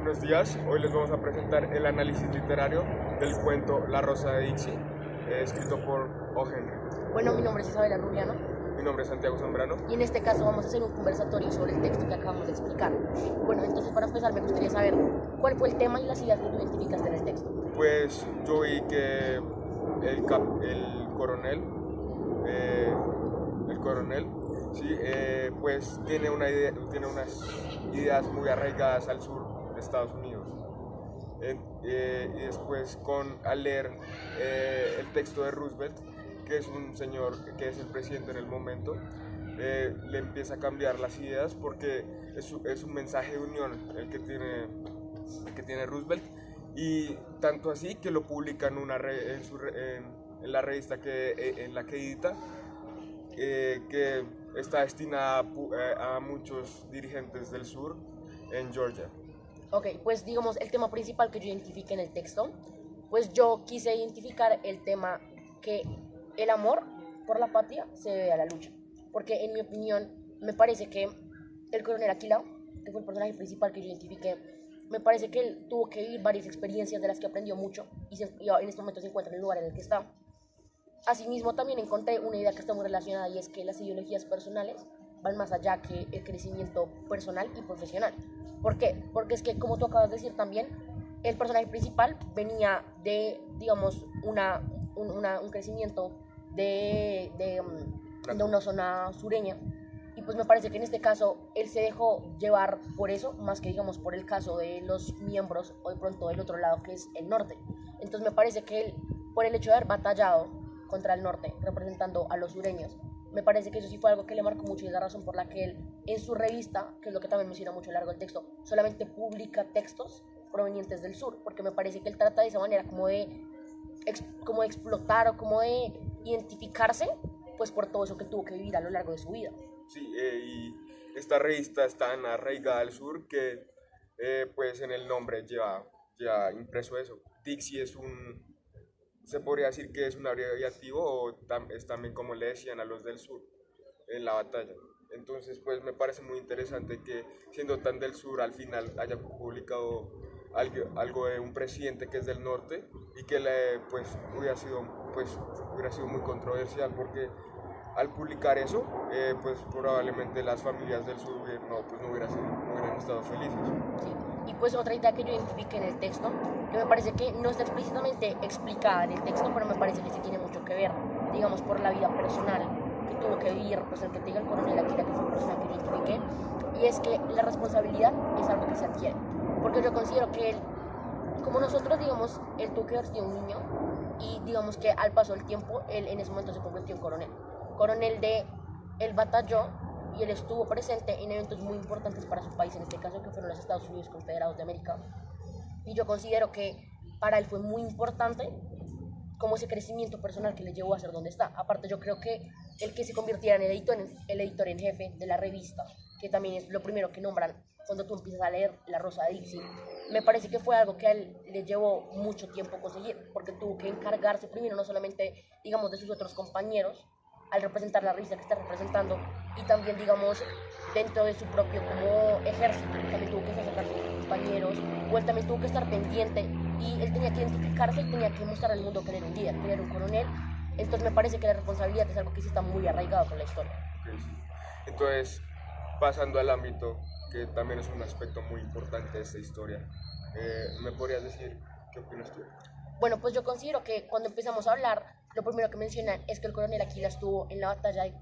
Buenos días, hoy les vamos a presentar el análisis literario del cuento La Rosa de Dixie, escrito por O. Henry. Bueno, mi nombre es Isabela Rubiano. Mi nombre es Santiago Zambrano. Y en este caso vamos a hacer un conversatorio sobre el texto que acabamos de explicar. Bueno, entonces para empezar me gustaría saber cuál fue el tema y las ideas que tú identificaste en el texto. Pues yo vi que el coronel, sí, pues tiene unas ideas muy arraigadas al sur de Estados Unidos. Y después al leer el texto de Roosevelt, que es un señor que es el presidente en el momento, le empieza a cambiar las ideas porque es un mensaje de unión el que tiene Roosevelt, y tanto así que lo publica en en la revista en la que edita, que está destinada a muchos dirigentes del sur en Georgia. Ok, pues digamos el tema principal que yo identifique en el texto, pues yo quise identificar el tema que el amor por la patria se debe a la lucha, porque en mi opinión me parece que el coronel Aquilao, que fue el personaje principal que yo identifiqué, me parece que él tuvo que vivir varias experiencias de las que aprendió mucho y en este momento se encuentra en el lugar en el que está. Asimismo también encontré una idea que está muy relacionada, y es que las ideologías personales van más allá que el crecimiento personal y profesional. ¿Por qué? Porque es que, como tú acabas de decir también, el personaje principal venía de, digamos, un crecimiento de una zona sureña, y pues me parece que en este caso él se dejó llevar por eso, más que digamos por el caso de los miembros o de pronto del otro lado, que es el norte. Entonces me parece que él, por el hecho de haber batallado contra el norte representando a los sureños, me parece que eso sí fue algo que le marcó mucho, y es la razón por la que él en su revista, que es lo que también menciona mucho a lo largo del texto, solamente publica textos provenientes del sur, porque me parece que él trata de esa manera como de explotar o como de identificarse pues por todo eso que tuvo que vivir a lo largo de su vida. Sí, y esta revista está tan arraigada al sur que pues en el nombre lleva impreso eso. Dixie se podría decir que es un abreviativo, o es también como le decían a los del sur en la batalla. Entonces pues me parece muy interesante que, siendo tan del sur, al final haya publicado algo de un presidente que es del norte, y que hubiera sido muy controversial, porque al publicar eso, pues probablemente las familias del sur no hubieran estado felices. Sí. Y pues otra idea que yo identifique en el texto, que me parece que no está explícitamente explicada en el texto, pero me parece que sí tiene mucho que ver, digamos, por la vida personal que tuvo que vivir, pues el que te diga el coronel Aquila, que fue una persona que identifiqué, y es que la responsabilidad es algo que se adquiere, porque yo considero que él, como nosotros, digamos, él tuvo que haber sido un niño, y digamos que al paso del tiempo, él en ese momento se convirtió en coronel de, él batalló, y él estuvo presente en eventos muy importantes para su país, en este caso que fueron los Estados Unidos Confederados de América, y yo considero que para él fue muy importante como ese crecimiento personal que le llevó a ser donde está. Aparte, yo creo que el que se convirtiera en el editor en jefe de la revista, que también es lo primero que nombran cuando tú empiezas a leer La Rosa de Dixie, me parece que fue algo que a él le llevó mucho tiempo conseguir, porque tuvo que encargarse primero no solamente, digamos, de sus otros compañeros al representar la revista que está representando, y también, digamos, dentro de su propio como ejército, también tuvo que sacar a sus compañeros, o él también tuvo que estar pendiente, y él tenía que identificarse y tenía que mostrar al mundo que él era un líder, que él era un coronel. Entonces me parece que la responsabilidad es algo que sí está muy arraigado con la historia. Okay, sí. Entonces, pasando al ámbito, que también es un aspecto muy importante de esta historia, ¿me podrías decir qué opinas tú? Bueno, pues yo considero que cuando empezamos a hablar, lo primero que mencionan es que el coronel Aquila estuvo en la batalla de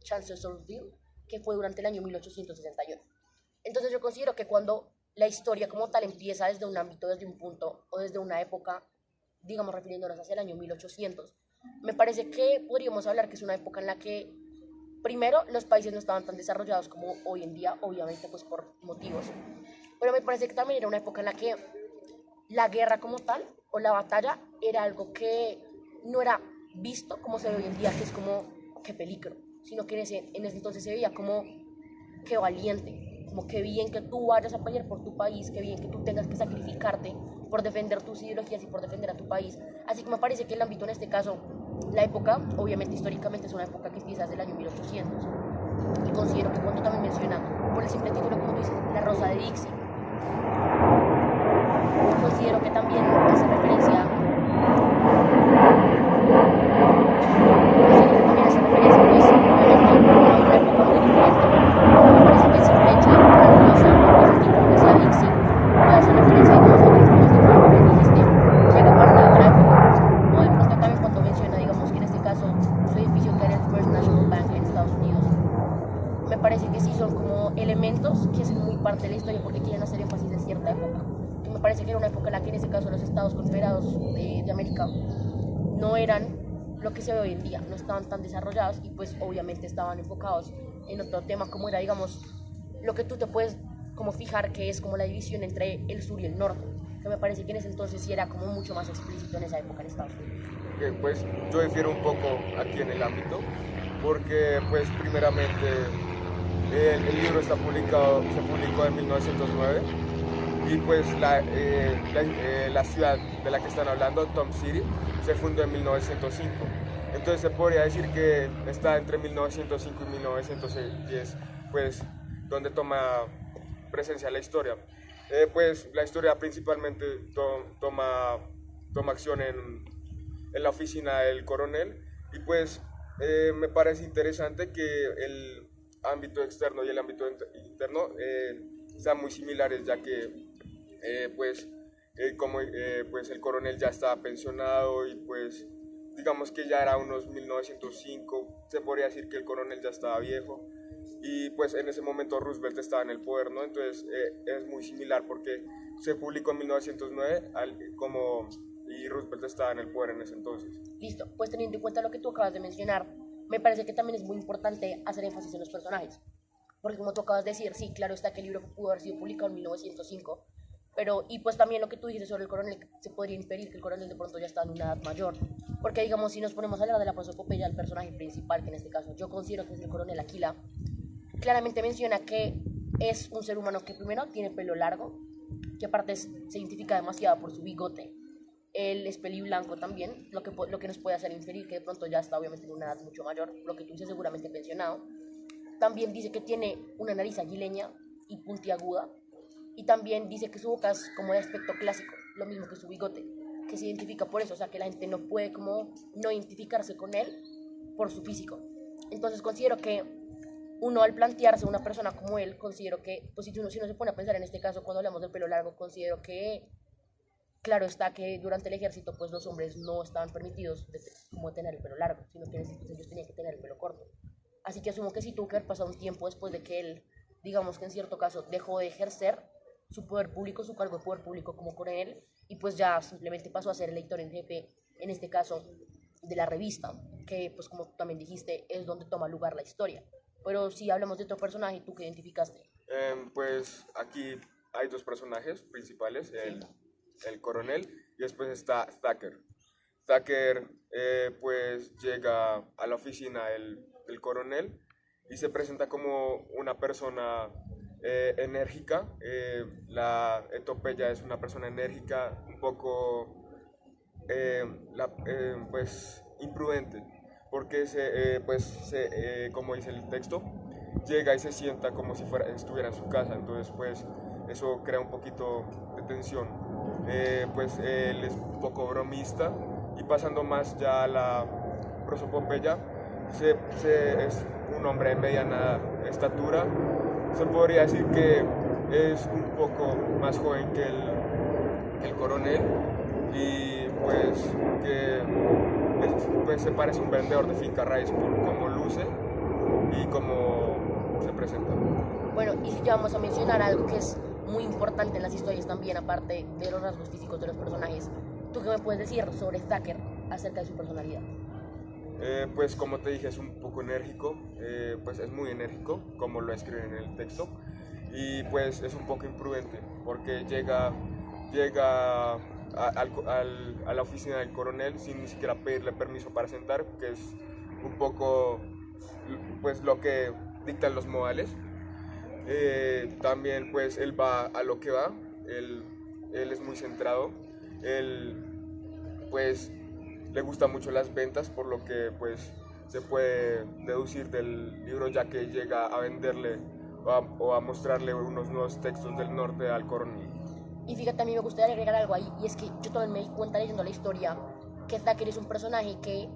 Chancellorsville, que fue durante el año 1861. Entonces yo considero que cuando la historia como tal empieza desde un ámbito, desde un punto o desde una época, digamos refiriéndonos hacia el año 1800, me parece que podríamos hablar que es una época en la que, primero, los países no estaban tan desarrollados como hoy en día, obviamente pues por motivos, pero me parece que también era una época en la que la guerra como tal, o la batalla, era algo que no era visto como se ve hoy en día, que es como, qué peligro, sino que en ese entonces se veía como, qué valiente, como qué bien que tú vayas a pelear por tu país, qué bien que tú tengas que sacrificarte por defender tus ideologías y por defender a tu país. Así que me parece que el ámbito en este caso, la época, obviamente históricamente es una época que empieza desde el año 1800, y considero que cuando también menciona, por el simple título, como tú dices, La Rosa de Dixie, considero que también hace referencia pues, obviamente, a una época muy diferente. Me parece que el simple hecho de que una rosa, pues el título que sea Dixie, puede hacer referencia, digamos, a otros temas de trabajo que dijiste, que era parte de otra época. O de pronto también cuando menciona, digamos, que en este caso su edificio que era el First National Bank en Estados Unidos, me parece que sí son como elementos que hacen muy parte de la historia porque quieren hacer énfasis en cierta época. Que me parece que era una época en la que en ese caso los Estados Confederados de América no eran lo que se ve hoy en día, no estaban tan desarrollados y pues obviamente estaban enfocados en otro tema como era, digamos, lo que tú te puedes como fijar que es como la división entre el sur y el norte, que me parece que en ese entonces sí era como mucho más explícito en esa época en Estados Unidos. Pues yo difiero un poco aquí en el ámbito, porque pues primeramente el libro se publicó en 1909 y pues la ciudad de la que están hablando, Tom City, se fundó en 1905. Entonces se podría decir que está entre 1905 y 1910, pues donde toma presencia la historia. Pues la historia principalmente toma acción en la oficina del coronel y pues me parece interesante que el ámbito externo y el ámbito interno sean muy similares, ya que pues el coronel ya estaba pensionado y pues digamos que ya era unos 1905, se podría decir que el coronel ya estaba viejo y pues en ese momento Roosevelt estaba en el poder, ¿no? Entonces es muy similar porque se publicó en 1909 y Roosevelt estaba en el poder en ese entonces. Listo, pues teniendo en cuenta lo que tú acabas de mencionar, me parece que también es muy importante hacer énfasis en los personajes. Porque como tú acabas de decir, sí, claro está que el libro pudo haber sido publicado en 1905, pero, y pues también lo que tú dices sobre el coronel, se podría inferir que el coronel de pronto ya está en una edad mayor. Porque digamos, si nos ponemos a hablar de la prosopopeya, el personaje principal, que en este caso yo considero que es el coronel Aquila, claramente menciona que es un ser humano que primero tiene pelo largo, que aparte se identifica demasiado por su bigote. Él es peliblanco también, lo que nos puede hacer inferir que de pronto ya está obviamente en una edad mucho mayor, lo que tú dices seguramente mencionado. También dice que tiene una nariz aguileña y puntiaguda, y también dice que su boca es como de aspecto clásico, lo mismo que su bigote, que se identifica por eso, o sea que la gente no puede como no identificarse con él por su físico. Entonces considero que uno al plantearse una persona como él, considero que, pues si uno se pone a pensar en este caso cuando hablamos del pelo largo, considero que claro está que durante el ejército pues los hombres no estaban permitidos como tener el pelo largo, sino que ellos tenían que tener el pelo corto. Así que asumo que sí tuvo que haber pasado un tiempo después de que él, digamos que en cierto caso, dejó de ejercer su poder público, su cargo de poder público como coronel, y pues ya simplemente pasó a ser el editor en jefe, en este caso, de la revista, que pues como tú también dijiste, es donde toma lugar la historia. Pero si hablamos de otro personaje, ¿tú qué identificaste? Pues aquí hay dos personajes principales, el coronel y después está Thacker. Thacker pues llega a la oficina del coronel y se presenta como una persona enérgica. La Etopeya es una persona enérgica, un poco pues imprudente, porque como dice el texto, llega y se sienta como si estuviera en su casa, entonces pues eso crea un poquito de tensión. Pues él es un poco bromista y pasando más ya a la prosopopeya, es un hombre de mediana estatura, se podría decir que es un poco más joven que el coronel y pues que pues se parece a un vendedor de finca raíz por cómo luce y cómo se presenta. Bueno, y si ya vamos a mencionar algo que es muy importante en las historias también, aparte de los rasgos físicos de los personajes, ¿tú qué me puedes decir sobre Thacker acerca de su personalidad? Pues como te dije, es un poco enérgico, pues es muy enérgico, como lo escriben en el texto, y pues es un poco imprudente, porque llega a la oficina del coronel sin ni siquiera pedirle permiso para sentar, que es un poco pues lo que dictan los modales. También pues él va a lo que va, él es muy centrado, él pues le gustan mucho las ventas, por lo que pues se puede deducir del libro, ya que llega a venderle o a mostrarle unos nuevos textos del norte al coronel. Y fíjate, a mí me gustaría agregar algo ahí, y es que yo también me di cuenta leyendo la historia que Thacker es un personaje que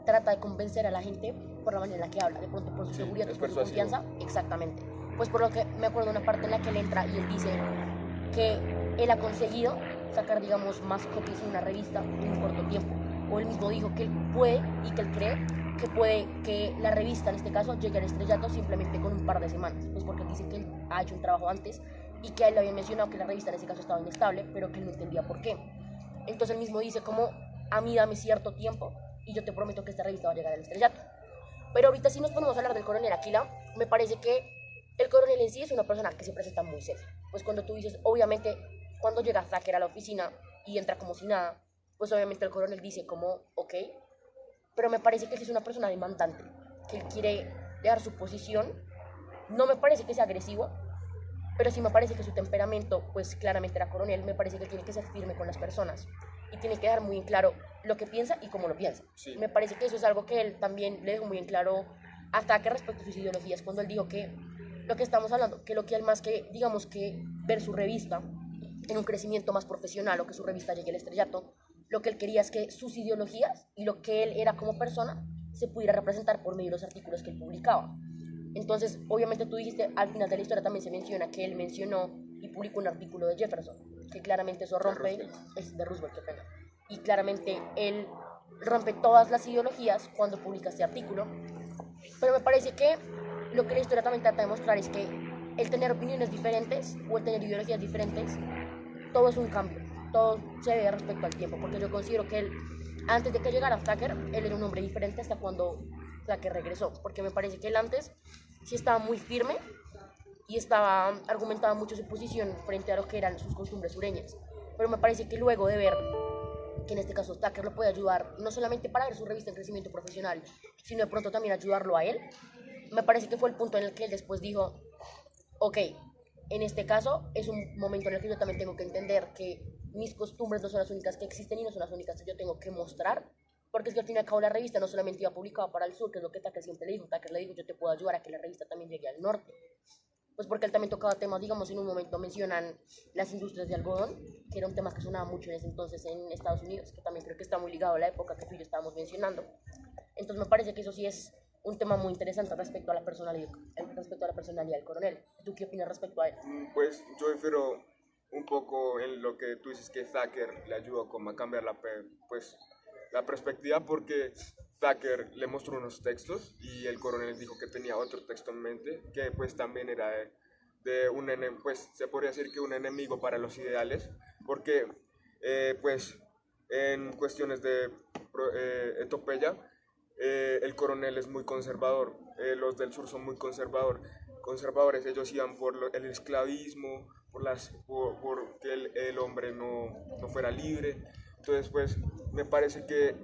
trata de convencer a la gente por la manera en la que habla, de pronto por su seguridad, por su confianza. Exactamente. Pues por lo que me acuerdo de una parte en la que él entra y él dice que él ha conseguido sacar, digamos, más copias en una revista en un corto tiempo. O él mismo dijo que él puede y que él cree que puede que la revista, en este caso, llegue al estrellato simplemente con un par de semanas. Pues porque él dice que él ha hecho un trabajo antes y que a él le había mencionado que la revista en ese caso estaba inestable, pero que él no entendía por qué. Entonces él mismo dice como, a mí dame cierto tiempo y yo te prometo que esta revista va a llegar al estrellato. Pero ahorita si nos ponemos a hablar del coronel Aquila, me parece que el coronel en sí es una persona que se presenta muy seria. Pues cuando tú dices, obviamente, cuando llega Thacker a la oficina y entra como si nada, pues obviamente el coronel dice como, ok, pero me parece que él es una persona demandante, que él quiere dejar su posición. No me parece que sea agresivo, pero sí me parece que su temperamento, pues claramente era coronel, me parece que tiene que ser firme con las personas y tiene que dejar muy en claro lo que piensa y cómo lo piensa. Sí. Me parece que eso es algo que él también le dejó muy en claro hasta que respecto a sus ideologías, cuando él dijo que lo que estamos hablando, que lo que él más que, digamos que ver su revista en un crecimiento más profesional o que su revista llegue al estrellato, lo que él quería es que sus ideologías y lo que él era como persona se pudiera representar por medio de los artículos que él publicaba. Entonces, obviamente tú dijiste, al final de la historia también se menciona que él mencionó y publicó un artículo de Jefferson, que claramente eso rompe, es de Roosevelt, qué pena, y claramente él rompe todas las ideologías cuando publica este artículo, pero me parece que lo que la historia también trata de mostrar es que el tener opiniones diferentes o el tener ideologías diferentes, todo es un cambio, todo se ve respecto al tiempo, porque yo considero que él, antes de que llegara Thacker, él era un hombre diferente hasta cuando Thacker regresó, porque me parece que él antes sí estaba muy firme y argumentaba mucho su posición frente a lo que eran sus costumbres sureñas, pero me parece que luego de ver que en este caso Thacker lo puede ayudar no solamente para ver su revista en crecimiento profesional, sino de pronto también ayudarlo a él, me parece que fue el punto en el que él después dijo, ok, en este caso es un momento en el que yo también tengo que entender que mis costumbres no son las únicas que existen y no son las únicas que yo tengo que mostrar, porque es que al fin y al cabo la revista no solamente iba publicada para el sur, que es lo que Thacker siempre le dijo. Thacker le dijo, yo te puedo ayudar a que la revista también llegue al norte. Pues porque él también tocaba temas, digamos, en un momento mencionan las industrias de algodón, que era un tema que sonaba mucho en ese entonces en Estados Unidos, que también creo que está muy ligado a la época que tú y yo estábamos mencionando. Entonces me parece que eso sí es un tema muy interesante respecto a la personalidad del coronel. ¿Tú qué opinas respecto a él? Pues yo difiero un poco en lo que tú dices que Thacker le ayudó como a cambiar pues, la perspectiva, porque Thacker le mostró unos textos y el coronel dijo que tenía otro texto en mente que pues también era de un pues se podría decir que un enemigo para los ideales, porque pues en cuestiones de etopeya el coronel es muy conservador, los del sur son muy conservadores, ellos iban por el esclavismo, por que el hombre no fuera libre. Entonces pues me parece que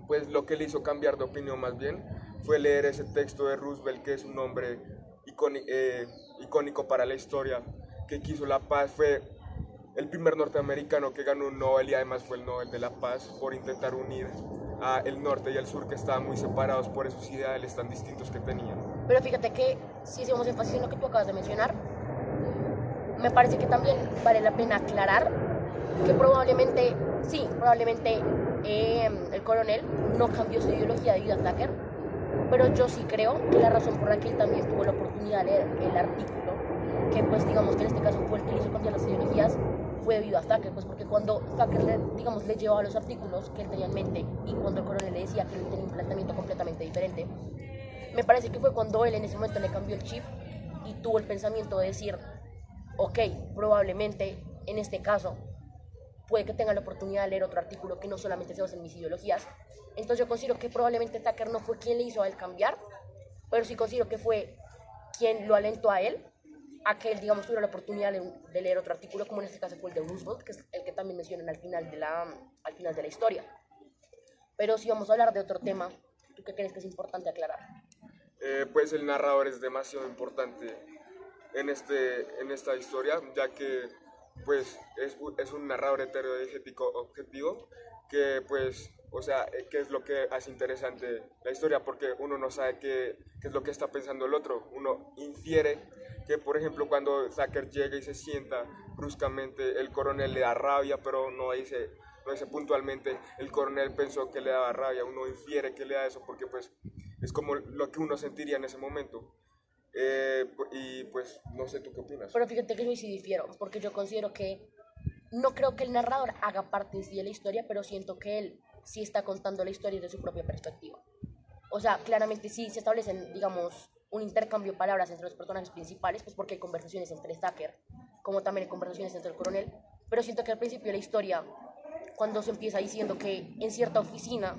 pues lo que le hizo cambiar de opinión más bien fue leer ese texto de Roosevelt, que es un hombre icónico para la historia, que quiso la paz, fue el primer norteamericano que ganó un Nobel y además fue el Nobel de la Paz por intentar unir a el norte y el sur, que estaban muy separados por esos ideales tan distintos que tenían. Pero fíjate que si hacemos énfasis en lo que tú acabas de mencionar, me parece que también vale la pena aclarar que probablemente, sí, probablemente el coronel no cambió su ideología debido a Thacker, pero yo sí creo que la razón por la que él también tuvo la oportunidad de leer el artículo, que pues digamos que en este caso fue el que le hizo cambiar las ideologías, fue debido a Thacker, pues porque cuando Thacker le llevaba los artículos que él tenía en mente y cuando el coronel le decía que él tenía un planteamiento completamente diferente, me parece que fue cuando él en ese momento le cambió el chip y tuvo el pensamiento de decir, ok, probablemente en este caso puede que tenga la oportunidad de leer otro artículo que no solamente se basa en mis ideologías. Entonces yo considero que probablemente Thacker no fue quien le hizo a él cambiar, pero sí considero que fue quien lo alentó a él a que él, digamos, tuviera la oportunidad de leer otro artículo, como en este caso fue el de Roosevelt, que es el que también mencionan al final de la historia. Pero si vamos a hablar de otro tema, ¿tú qué crees que es importante aclarar? Pues el narrador es demasiado importante en esta historia, ya que pues es un narrador heterodiegético objetivo que pues o sea, qué es lo que hace interesante la historia, porque uno no sabe qué es lo que está pensando el otro. Uno infiere que, por ejemplo, cuando Tucker llega y se sienta bruscamente, el coronel le da rabia, pero no dice puntualmente, el coronel pensó que le daba rabia. Uno infiere que le da eso porque pues es como lo que uno sentiría en ese momento. Y pues no sé, ¿tú qué opinas? Pero fíjate que yo sí difiero, porque yo considero que no creo que el narrador haga parte en sí de la historia, pero siento que él sí está contando la historia desde su propia perspectiva. O sea, claramente sí se establecen, digamos, un intercambio de palabras entre los personajes principales, pues porque hay conversaciones entre Tucker, como también hay conversaciones entre el coronel, pero siento que al principio de la historia, cuando se empieza diciendo que en cierta oficina,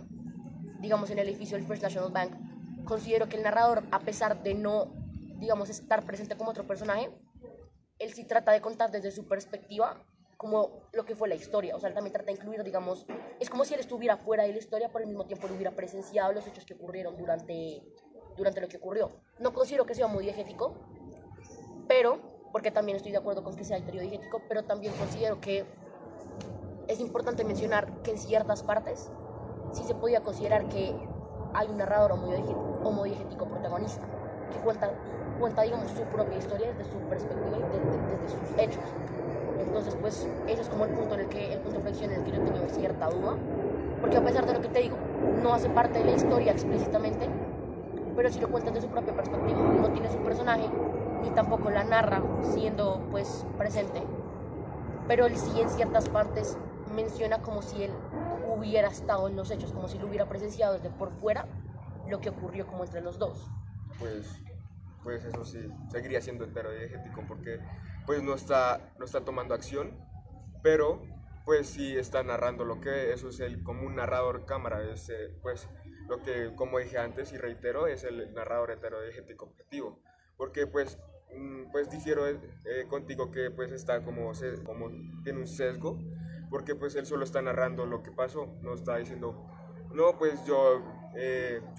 digamos en el edificio del First National Bank, considero que el narrador, a pesar de no, digamos, estar presente como otro personaje, él sí trata de contar desde su perspectiva como lo que fue la historia. O sea, él también trata de incluir, digamos, es como si él estuviera fuera de la historia, pero al mismo tiempo él hubiera presenciado los hechos que ocurrieron durante lo que ocurrió. No considero que sea muy diegético, pero, porque también estoy de acuerdo con que sea diegético, pero también considero que es importante mencionar que en ciertas partes sí se podía considerar que hay un narrador homodiegético protagonista que cuenta, digamos, su propia historia desde su perspectiva y desde sus hechos. Entonces, pues, ese es como el punto de inflexión en el que yo tenía cierta duda, porque a pesar de lo que te digo, no hace parte de la historia explícitamente, pero sí lo cuenta desde su propia perspectiva. No tiene su personaje, ni tampoco la narra siendo, pues, presente, pero él sí en ciertas partes menciona como si él hubiera estado en los hechos, como si lo hubiera presenciado desde por fuera lo que ocurrió como entre los dos. Pues, pues eso sí, seguiría siendo heterodiegético porque pues no está tomando acción, pero pues sí está narrando lo que eso es como un narrador cámara, es pues lo que, como dije antes y reitero, es el narrador heterodiegético objetivo, porque pues difiero contigo que pues está como tiene un sesgo, porque pues él solo está narrando lo que pasó, no está diciendo, no, pues yo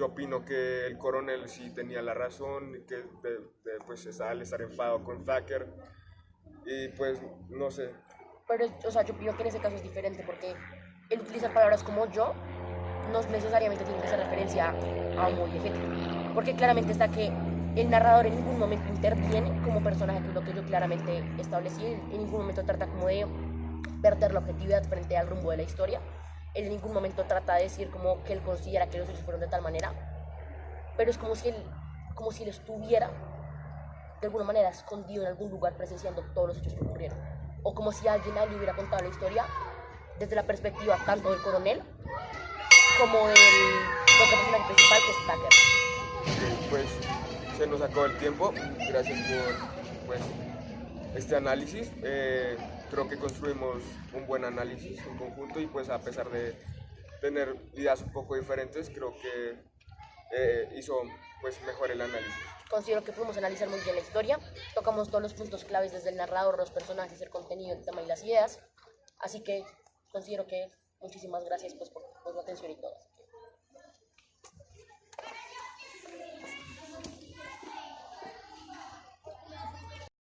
opino que el coronel sí tenía la razón, y que pues al estar enfadado con Tucker, y pues no sé. Pero, o sea, yo opino que en ese caso es diferente porque el utilizar palabras como yo no necesariamente tiene que hacer referencia a homodiegético, porque claramente está que el narrador en ningún momento interviene como personaje, que es lo que yo claramente establecí, en ningún momento trata como de perder la objetividad frente al rumbo de la historia, él en ningún momento trata de decir como que él considera que los hechos fueron de tal manera, pero es como si él estuviera de alguna manera escondido en algún lugar presenciando todos los hechos que ocurrieron, o como si alguien a él le hubiera contado la historia desde la perspectiva tanto del coronel como del otro personaje principal, que es Tucker. Pues se nos acabó el tiempo, gracias por pues este análisis, creo que construimos un buen análisis en conjunto y pues a pesar de tener ideas un poco diferentes, creo que hizo pues mejor el análisis. Considero que pudimos analizar muy bien la historia, tocamos todos los puntos claves desde el narrador, los personajes, el contenido, el tema y las ideas, así que considero que muchísimas gracias pues, por tu atención y todo.